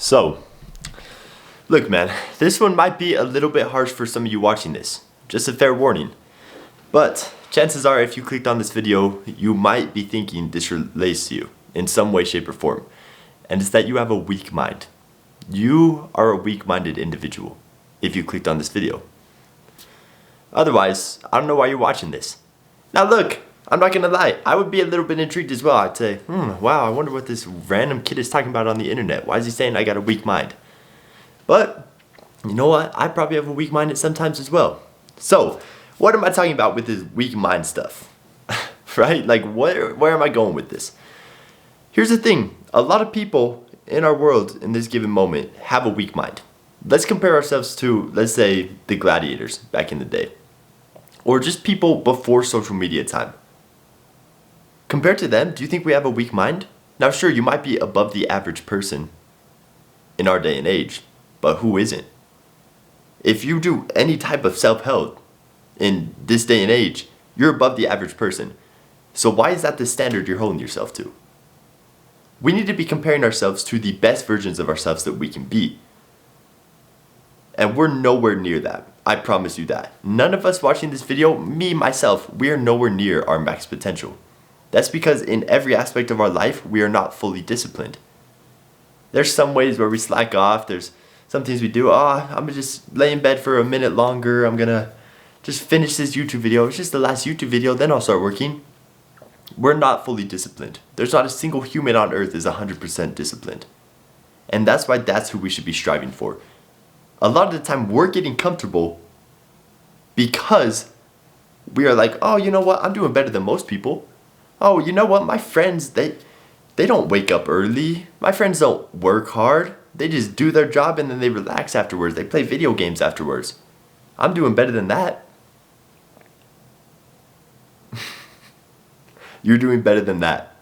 So, look man, this one might be a little bit harsh for some of you watching this. Just a fair warning. But chances are if you clicked on this video, you might be thinking this relates to you in some way, shape, or form. And it's that you have a weak mind. You are a weak-minded individual if you clicked on this video. Otherwise, I don't know why you're watching this. Now look, I'm not gonna lie, I would be a little bit intrigued as well. I'd say, wow, I wonder what this random kid is talking about on the internet. Why is he saying I got a weak mind? But, you know what? I probably have a weak mind sometimes as well. So, what am I talking about with this weak mind stuff? Right? Like, where am I going with this? Here's the thing. A lot of people in our world in this given moment have a weak mind. Let's compare ourselves to, let's say, the gladiators back in the day. Or just people before social media time. Compared to them, do you think we have a weak mind? Now sure, you might be above the average person in our day and age, but who isn't? If you do any type of self-help in this day and age, you're above the average person. So why is that the standard you're holding yourself to? We need to be comparing ourselves to the best versions of ourselves that we can be. And we're nowhere near that. I promise you that. None of us watching this video, me, myself, we are nowhere near our max potential. That's because in every aspect of our life, we are not fully disciplined. There's some ways where we slack off. There's some things we do. I'm gonna just lay in bed for a minute longer. I'm gonna just finish this YouTube video. It's just the last YouTube video, then I'll start working. We're not fully disciplined. There's not a single human on earth is 100% disciplined. And that's why that's who we should be striving for. A lot of the time we're getting comfortable because we are like, oh, you know what? I'm doing better than most people. Oh, you know what? My friends, they don't wake up early. My friends don't work hard. They just do their job and then they relax afterwards. They play video games afterwards. I'm doing better than that. You're doing better than that.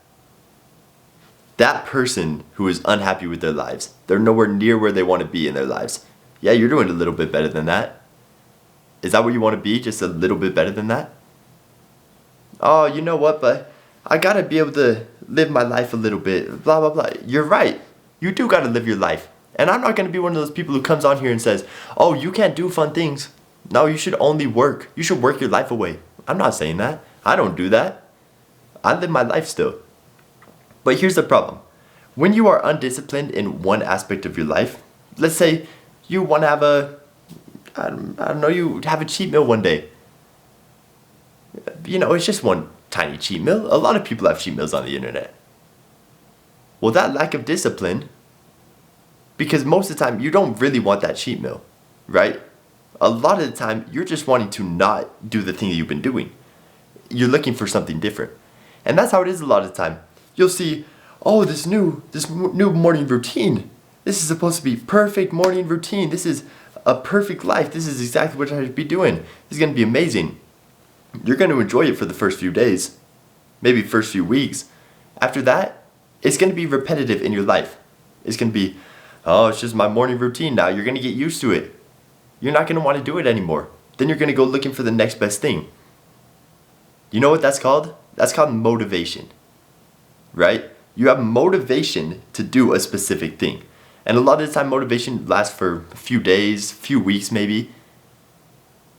That person who is unhappy with their lives, they're nowhere near where they want to be in their lives. Yeah, you're doing a little bit better than that. Is that what you want to be? Just a little bit better than that? Oh, you know what? But I gotta be able to live my life a little bit. Blah, blah, blah. You're right. You do gotta live your life. And I'm not gonna be one of those people who comes on here and says, oh, you can't do fun things. No, you should only work. You should work your life away. I'm not saying that. I don't do that. I live my life still. But here's the problem. When you are undisciplined in one aspect of your life, let's say you want to have I don't know, you have a cheat meal one day. You know, it's just one tiny cheat meal. A lot of people have cheat meals on the internet. Well, that lack of discipline, because most of the time you don't really want that cheat meal, right? A lot of the time you're just wanting to not do the thing that you've been doing. You're looking for something different. And that's how it is a lot of the time. You'll see, oh, this new morning routine. This is supposed to be perfect morning routine. This is a perfect life. This is exactly what I should be doing. This is going to be amazing. You're going to enjoy it for the first few days, maybe first few weeks. After that, it's going to be repetitive in your life. It's going to be, oh, it's just my morning routine now. You're going to get used to it. You're not going to want to do it anymore. Then you're going to go looking for the next best thing. You know what that's called? That's called motivation, right? You have motivation to do a specific thing. And a lot of the time motivation lasts for a few days, few weeks maybe.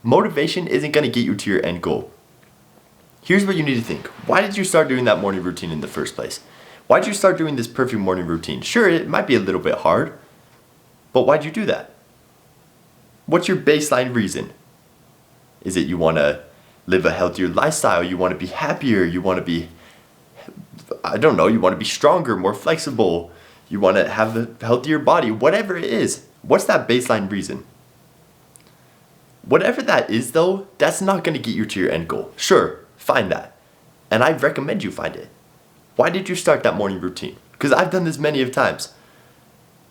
Motivation isn't going to get you to your end goal. Here's what you need to think. Why did you start doing that morning routine in the first place? Why did you start doing this perfect morning routine? Sure, it might be a little bit hard, but why'd you do that? What's your baseline reason? Is it you want to live a healthier lifestyle? You want to be happier? You want to be, I don't know, you want to be stronger, more flexible? You want to have a healthier body? Whatever it is, what's that baseline reason? Whatever that is though, that's not going to get you to your end goal. Sure, find that. And I recommend you find it. Why did you start that morning routine? Because I've done this many of times.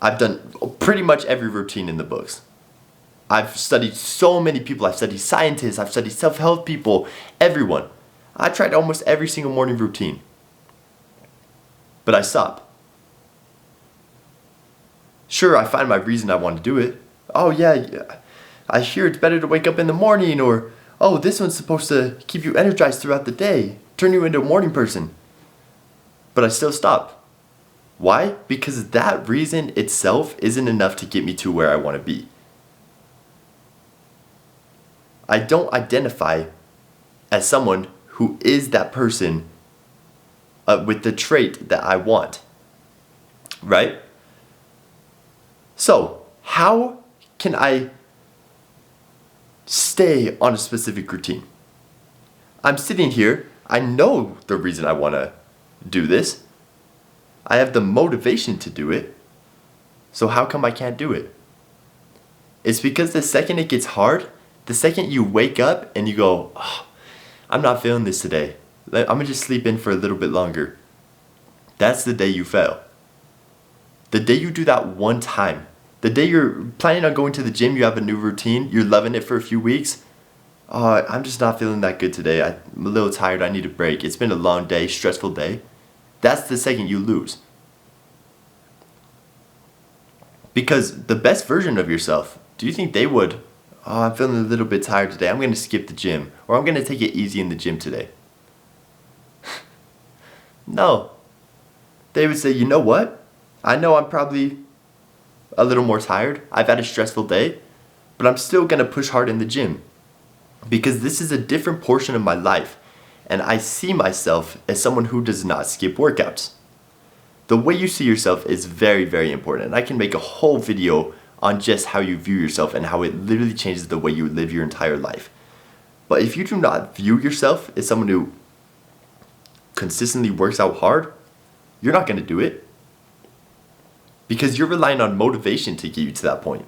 I've done pretty much every routine in the books. I've studied so many people. I've studied scientists. I've studied self-help people. Everyone. I tried almost every single morning routine. But I stopped. Sure, I find my reason I want to do it. Oh yeah, I hear it's better to wake up in the morning, or oh, this one's supposed to keep you energized throughout the day, turn you into a morning person. But I still stop. Why? Because that reason itself isn't enough to get me to where I want to be. I don't identify as someone who is that person with the trait that I want, right? So, how can I stay on a specific routine? I'm sitting here, I know the reason I want to do this. I have the motivation to do it. So how come I can't do it? It's because the second it gets hard, the second you wake up and you go, oh, I'm not feeling this today. I'm gonna just sleep in for a little bit longer. That's the day you fail. The day you do that one time, the day you're planning on going to the gym, you have a new routine, you're loving it for a few weeks. I'm just not feeling that good today. I'm a little tired, I need a break. It's been a long day, stressful day. That's the second you lose. Because the best version of yourself, do you think they would, I'm feeling a little bit tired today, I'm going to skip the gym, or I'm going to take it easy in the gym today? No. They would say, you know what? I know I'm probably a little more tired, I've had a stressful day, but I'm still going to push hard in the gym. Because this is a different portion of my life, and I see myself as someone who does not skip workouts. The way you see yourself is very, very important, and I can make a whole video on just how you view yourself and how it literally changes the way you live your entire life. But if you do not view yourself as someone who consistently works out hard, you're not going to do it. Because you're relying on motivation to get you to that point.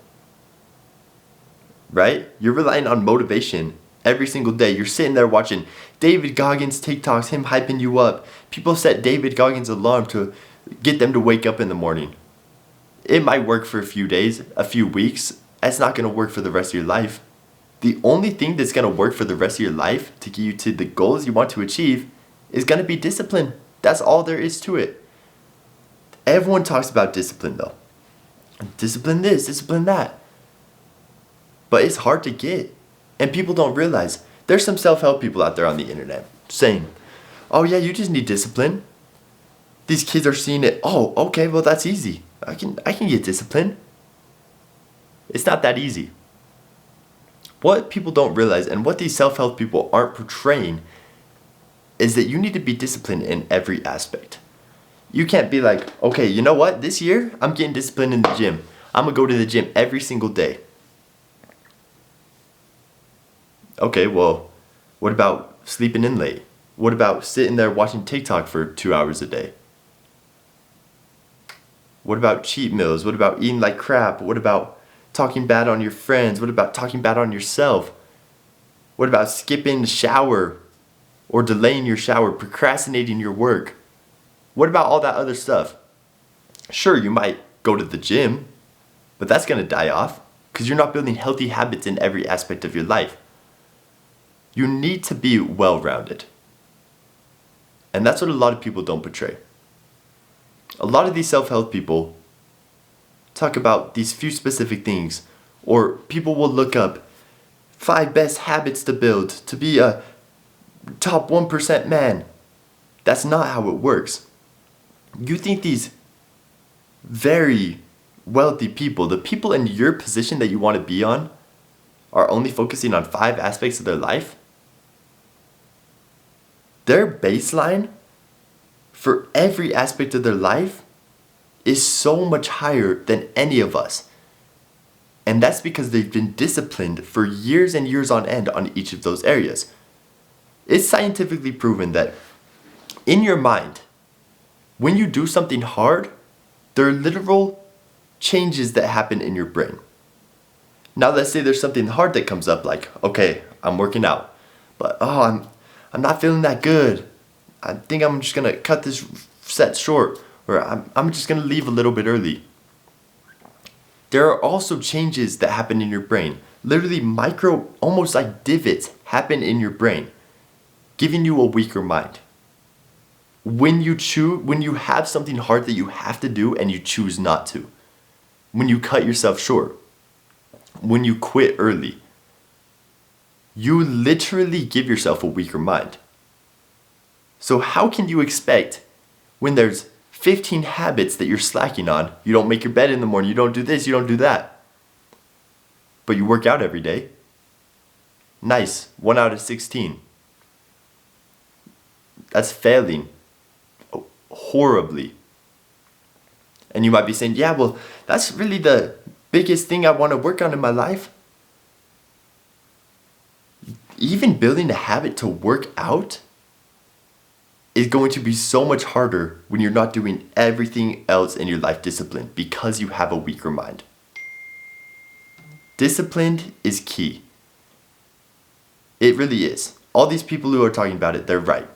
Right? You're relying on motivation every single day. You're sitting there watching David Goggins TikToks, him hyping you up. People set David Goggins' alarm to get them to wake up in the morning. It might work for a few days, a few weeks. It's not going to work for the rest of your life. The only thing that's going to work for the rest of your life to get you to the goals you want to achieve is going to be discipline. That's all there is to it. Everyone talks about discipline though. Discipline this, discipline that. But it's hard to get. And people don't realize. There's some self-help people out there on the internet saying, oh yeah, you just need discipline. These kids are seeing it, oh, okay, well that's easy. I can get discipline. It's not that easy. What people don't realize and what these self-help people aren't portraying is that you need to be disciplined in every aspect. You can't be like, okay, you know what? This year, I'm getting disciplined in the gym. I'm going to go to the gym every single day. Okay, well, what about sleeping in late? What about sitting there watching TikTok for 2 hours a day? What about cheat meals? What about eating like crap? What about talking bad on your friends? What about talking bad on yourself? What about skipping the shower or delaying your shower, procrastinating your work? What about all that other stuff? Sure, you might go to the gym, but that's going to die off because you're not building healthy habits in every aspect of your life. You need to be well-rounded. And that's what a lot of people don't portray. A lot of these self-help people talk about these few specific things, or people will look up 5 best habits to build to be a top 1% man. That's not how it works. You think these very wealthy people, the people in your position that you want to be on, are only focusing on 5 aspects of their life? Their baseline for every aspect of their life is so much higher than any of us. And that's because they've been disciplined for years and years on end on each of those areas. It's scientifically proven that in your mind, when you do something hard, there are literal changes that happen in your brain. Now let's say there's something hard that comes up like, okay, I'm working out, but I'm not feeling that good. I think I'm just gonna cut this set short, or I'm just gonna leave a little bit early. There are also changes that happen in your brain. Literally micro, almost like divots happen in your brain, giving you a weaker mind. When you have something hard that you have to do and you choose not to. When you cut yourself short. When you quit early. You literally give yourself a weaker mind. So how can you expect when there's 15 habits that you're slacking on. You don't make your bed in the morning, you don't do this, you don't do that. But you work out every day. Nice, 1 out of 16. That's failing horribly. And you might be saying, yeah, well, that's really the biggest thing I want to work on in my life. Even building a habit to work out is going to be so much harder when you're not doing everything else in your life disciplined because you have a weaker mind. Disciplined is key. It really is. All these people who are talking about it, they're right.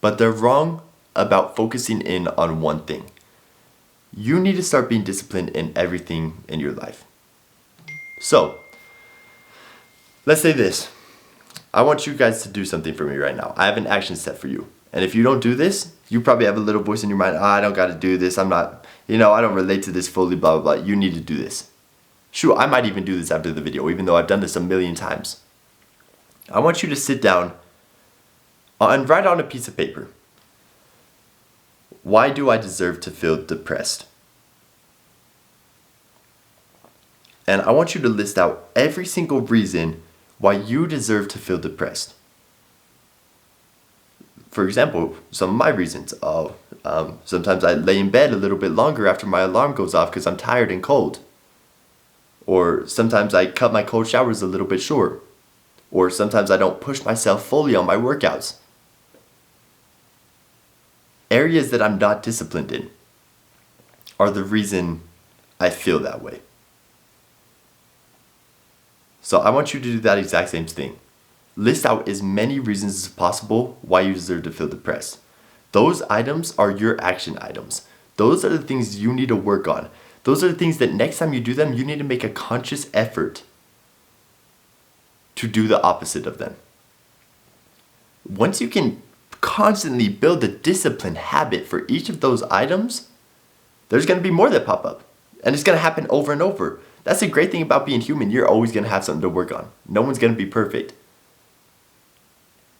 But they're wrong about focusing in on one thing. You need to start being disciplined in everything in your life. So, let's say this. I want you guys to do something for me right now. I have an action set for you. And if you don't do this, you probably have a little voice in your mind, I don't got to do this. I'm not, I don't relate to this fully, blah, blah, blah. You need to do this. Sure, I might even do this after the video, even though I've done this a million times. I want you to sit down and write on a piece of paper. Why do I deserve to feel depressed? And I want you to list out every single reason why you deserve to feel depressed. For example, some of my reasons. Sometimes I lay in bed a little bit longer after my alarm goes off because I'm tired and cold. Or sometimes I cut my cold showers a little bit short. Or sometimes I don't push myself fully on my workouts. Areas that I'm not disciplined in are the reason I feel that way. So I want you to do that exact same thing. List out as many reasons as possible why you deserve to feel depressed. Those items are your action items. Those are the things you need to work on. Those are the things that next time you do them, you need to make a conscious effort to do the opposite of them. Once you can constantly build a discipline habit for each of those items, there's going to be more that pop up. And it's going to happen over and over. That's the great thing about being human. You're always going to have something to work on. No one's going to be perfect.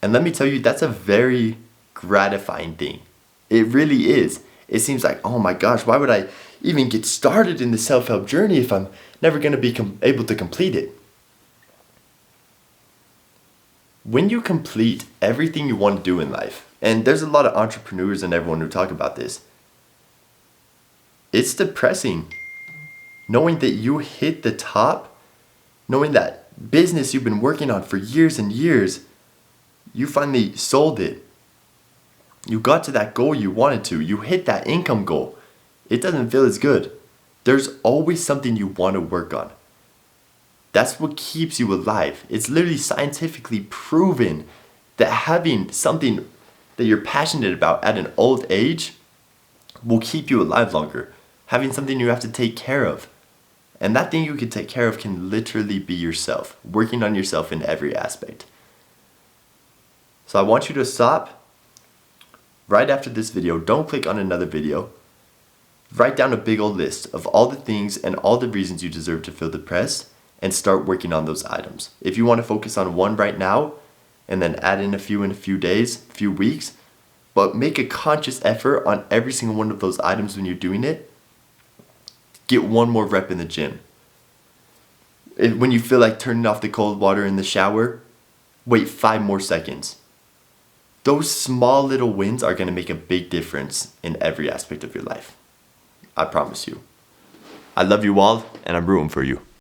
And let me tell you, that's a very gratifying thing. It really is. It seems like, oh my gosh, why would I even get started in the self-help journey if I'm never going to be able to complete it? When you complete everything you want to do in life, and there's a lot of entrepreneurs and everyone who talk about this, it's depressing. Knowing that you hit the top, knowing that business you've been working on for years and years, you finally sold it. You got to that goal you wanted to. You hit that income goal. It doesn't feel as good. There's always something you want to work on. That's what keeps you alive. It's literally scientifically proven that having something that you're passionate about at an old age will keep you alive longer. Having something you have to take care of. And that thing you can take care of can literally be yourself. Working on yourself in every aspect. So I want you to stop right after this video. Don't click on another video. Write down a big old list of all the things and all the reasons you deserve to feel depressed and start working on those items. If you want to focus on one right now and then add in a few days, few weeks, but make a conscious effort on every single one of those items when you're doing it. Get one more rep in the gym. When you feel like turning off the cold water in the shower, wait 5 more seconds. Those small little wins are going to make a big difference in every aspect of your life. I promise you. I love you all, and I'm rooting for you.